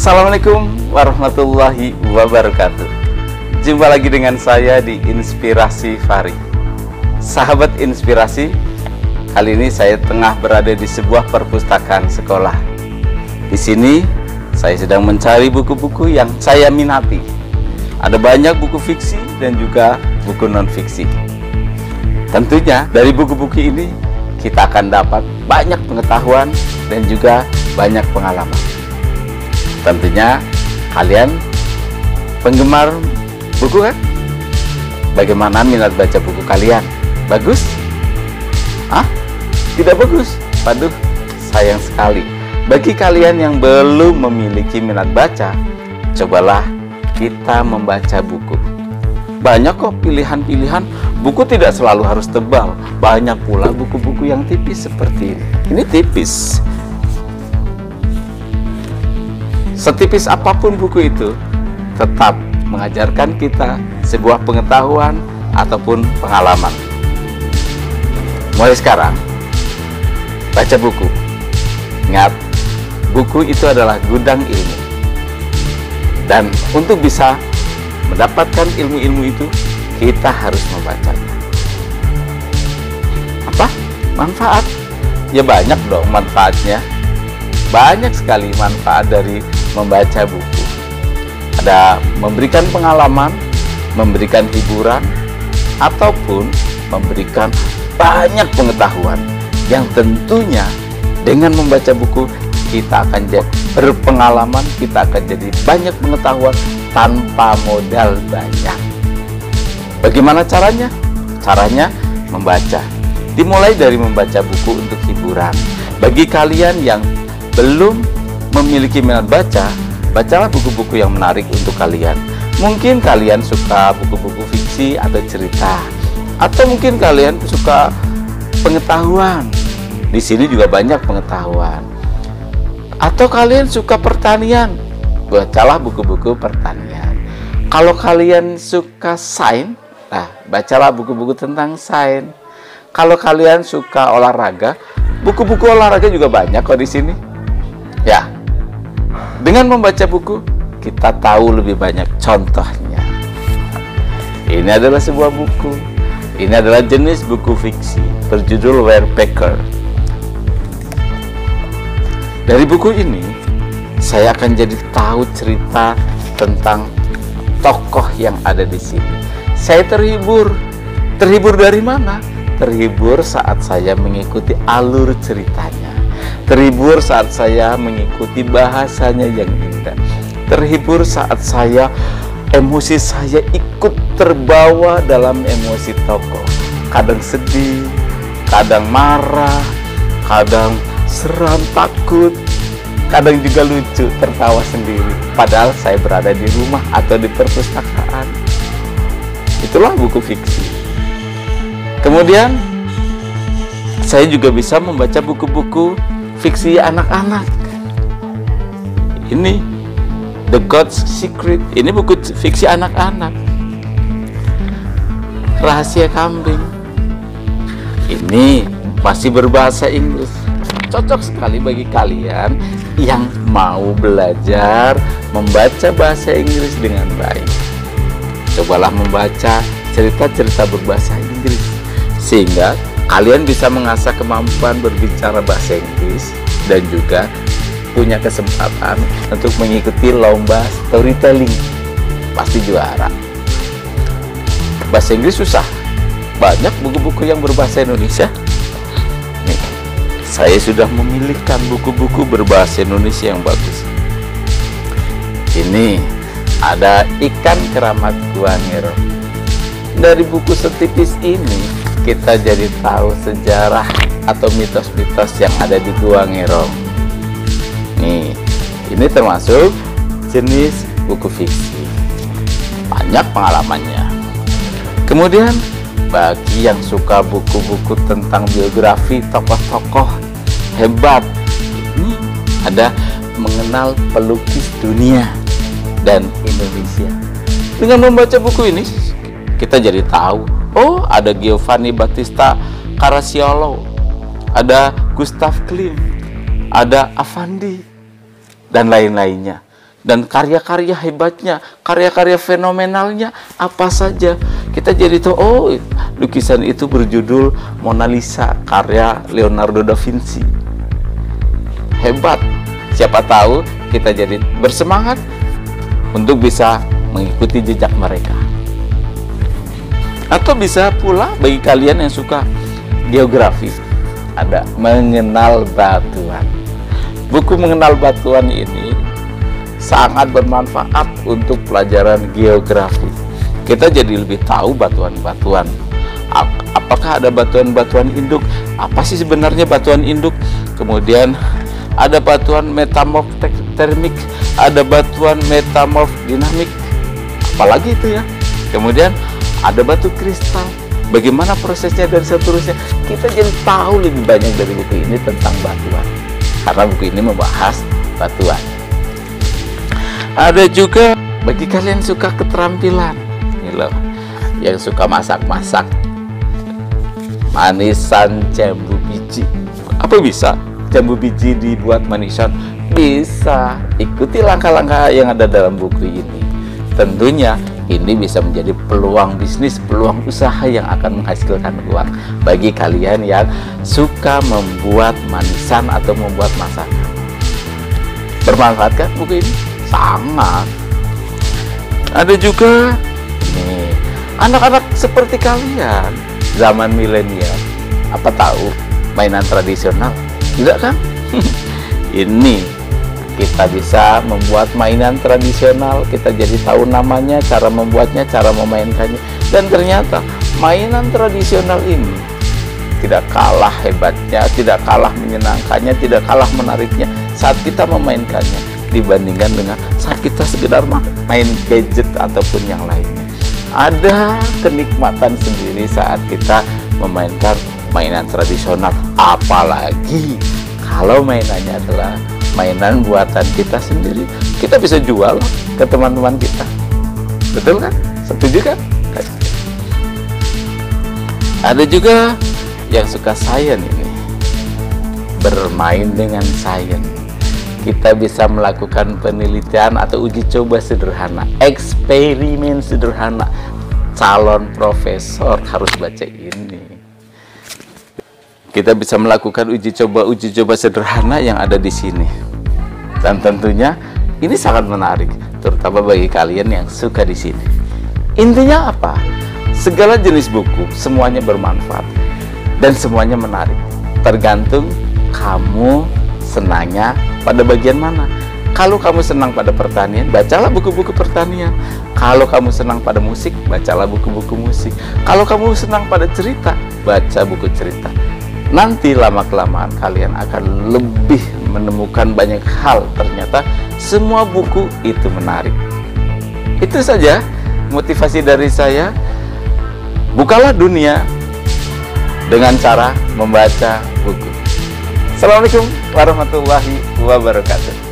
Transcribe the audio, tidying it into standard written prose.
Assalamualaikum warahmatullahi wabarakatuh. Jumpa lagi dengan saya di Inspirasi Fahri. Sahabat inspirasi, kali ini saya tengah berada di sebuah perpustakaan sekolah. Di sini saya sedang mencari buku-buku yang saya minati. Ada banyak buku fiksi dan juga buku non-fiksi. Tentunya dari buku-buku ini kita akan dapat banyak pengetahuan dan juga banyak pengalaman. Tentunya kalian penggemar buku kan? Bagaimana minat baca buku kalian? Bagus? Tidak bagus? Waduh, sayang sekali. Bagi kalian yang belum memiliki minat baca, cobalah kita membaca buku. Banyak kok pilihan-pilihan. Buku tidak selalu harus tebal. Banyak pula buku-buku yang tipis seperti ini. Ini tipis. Setipis apapun buku itu, tetap mengajarkan kita sebuah pengetahuan ataupun pengalaman. Mulai sekarang, baca buku. Ingat, buku itu adalah gudang ilmu. Dan untuk bisa mendapatkan ilmu-ilmu itu, kita harus membacanya. Apa? Manfaat? Ya banyak dong manfaatnya. Banyak sekali manfaat dari membaca buku. Ada memberikan pengalaman, memberikan hiburan, ataupun memberikan banyak pengetahuan yang tentunya dengan membaca buku kita akan jadi berpengalaman, kita akan jadi banyak pengetahuan tanpa modal banyak. Bagaimana caranya? Caranya membaca. Dimulai dari membaca buku untuk hiburan. Bagi kalian yang belum memiliki minat baca, bacalah buku-buku yang menarik untuk kalian. Mungkin kalian suka buku-buku fiksi atau cerita, atau mungkin kalian suka pengetahuan. Di sini juga banyak pengetahuan. Atau kalian suka pertanian, bacalah buku-buku pertanian. Kalau kalian suka sains, bacalah buku-buku tentang sains. Kalau kalian suka olahraga, buku-buku olahraga juga banyak kok di sini. Ya, dengan membaca buku, kita tahu lebih banyak. Contohnya, ini adalah sebuah buku. Ini adalah jenis buku fiksi berjudul Werepekar. Dari buku ini, saya akan jadi tahu cerita tentang tokoh yang ada di sini. Saya terhibur. Terhibur dari mana? Terhibur saat saya mengikuti alur ceritanya. Terhibur saat saya mengikuti bahasanya yang indah. Terhibur saat emosi saya ikut terbawa dalam emosi tokoh. Kadang sedih, kadang marah, kadang seram, takut, kadang juga lucu, tertawa sendiri. Padahal saya berada di rumah atau di perpustakaan. Itulah buku fiksi. Kemudian saya juga bisa membaca buku-buku fiksi anak-anak. Ini The God's Secret. Ini buku fiksi anak-anak. Rahasia Kambing. Ini masih berbahasa Inggris. Cocok sekali bagi kalian yang mau belajar membaca bahasa Inggris dengan baik. Cobalah membaca cerita-cerita berbahasa Inggris sehingga kalian bisa mengasah kemampuan berbicara bahasa Inggris dan juga punya kesempatan untuk mengikuti lomba storytelling. Pasti juara. Bahasa Inggris susah. Banyak buku-buku yang berbahasa Indonesia. Nih, saya sudah memilihkan buku-buku berbahasa Indonesia yang bagus. Ini ada Ikan Keramat Gua Ngerong. Dari buku setipis ini kita jadi tahu sejarah atau mitos-mitos yang ada di Gua Ngerong. Nih, ini termasuk jenis buku fiksi. Banyak pengalamannya. Kemudian, bagi yang suka buku-buku tentang biografi tokoh-tokoh hebat, ini ada mengenal pelukis dunia dan Indonesia. Dengan membaca buku ini, kita jadi tahu, oh, ada Giovanni Battista Caracciolo, ada Gustav Klimt, ada Avandi, dan lain-lainnya. dan karya-karya hebatnya, karya-karya fenomenalnya apa saja. Kita jadi tahu, oh, lukisan itu berjudul Mona Lisa, karya Leonardo da Vinci. Hebat. Siapa tahu kita jadi bersemangat untuk bisa mengikuti jejak mereka. Atau bisa pula bagi kalian yang suka geografi, ada Mengenal Batuan. Buku Mengenal Batuan ini sangat bermanfaat untuk pelajaran geografi. Kita jadi lebih tahu batuan-batuan. Apakah ada batuan-batuan induk? Apa sih sebenarnya batuan induk? Kemudian ada batuan metamorf termik, ada batuan metamorf dinamik. Apalagi itu ya. Kemudian ada batu kristal. Bagaimana prosesnya dan seterusnya. Kita jadi tahu lebih banyak dari buku ini tentang batuan. Karena buku ini membahas batuan. Ada juga bagi kalian suka keterampilan, ini loh, yang suka masak-masak, manisan jambu biji. Apa bisa jambu biji dibuat manisan? Bisa. Ikuti langkah-langkah yang ada dalam buku ini. Tentunya ini bisa menjadi peluang bisnis, peluang usaha yang akan menghasilkan uang bagi kalian yang suka membuat manisan atau membuat masakan. Bermanfaat kan buku ini? Sangat. Ada juga nih, anak-anak seperti kalian zaman milenial, apa tahu mainan tradisional? Tidak kan? Ini kita bisa membuat mainan tradisional, kita jadi tahu namanya, cara membuatnya, cara memainkannya. Dan ternyata mainan tradisional ini tidak kalah hebatnya, tidak kalah menyenangkannya, tidak kalah menariknya saat kita memainkannya dibandingkan dengan saat kita sekedar main gadget ataupun yang lainnya. Ada kenikmatan sendiri saat kita memainkan mainan tradisional, apalagi kalau mainannya adalah mainan buatan kita sendiri. Kita bisa jual ke teman-teman kita. Betul kan? Setuju kan? Ada juga yang suka sains ini, bermain dengan sains. Kita bisa melakukan penelitian atau uji coba sederhana, eksperimen sederhana. Calon profesor harus baca ini. Kita bisa melakukan uji coba sederhana yang ada di sini. Dan tentunya ini sangat menarik, terutama bagi kalian yang suka di sini. Intinya apa? Segala jenis buku semuanya bermanfaat dan semuanya menarik. Tergantung kamu senangnya pada bagian mana. Kalau kamu senang pada pertanian, bacalah buku-buku pertanian. Kalau kamu senang pada musik, bacalah buku-buku musik. Kalau kamu senang pada cerita, baca buku cerita. Nanti lama-kelamaan kalian akan lebih menemukan banyak hal. Ternyata semua buku itu menarik. Itu saja motivasi dari saya. Bukalah dunia dengan cara membaca buku. Assalamualaikum warahmatullahi wabarakatuh.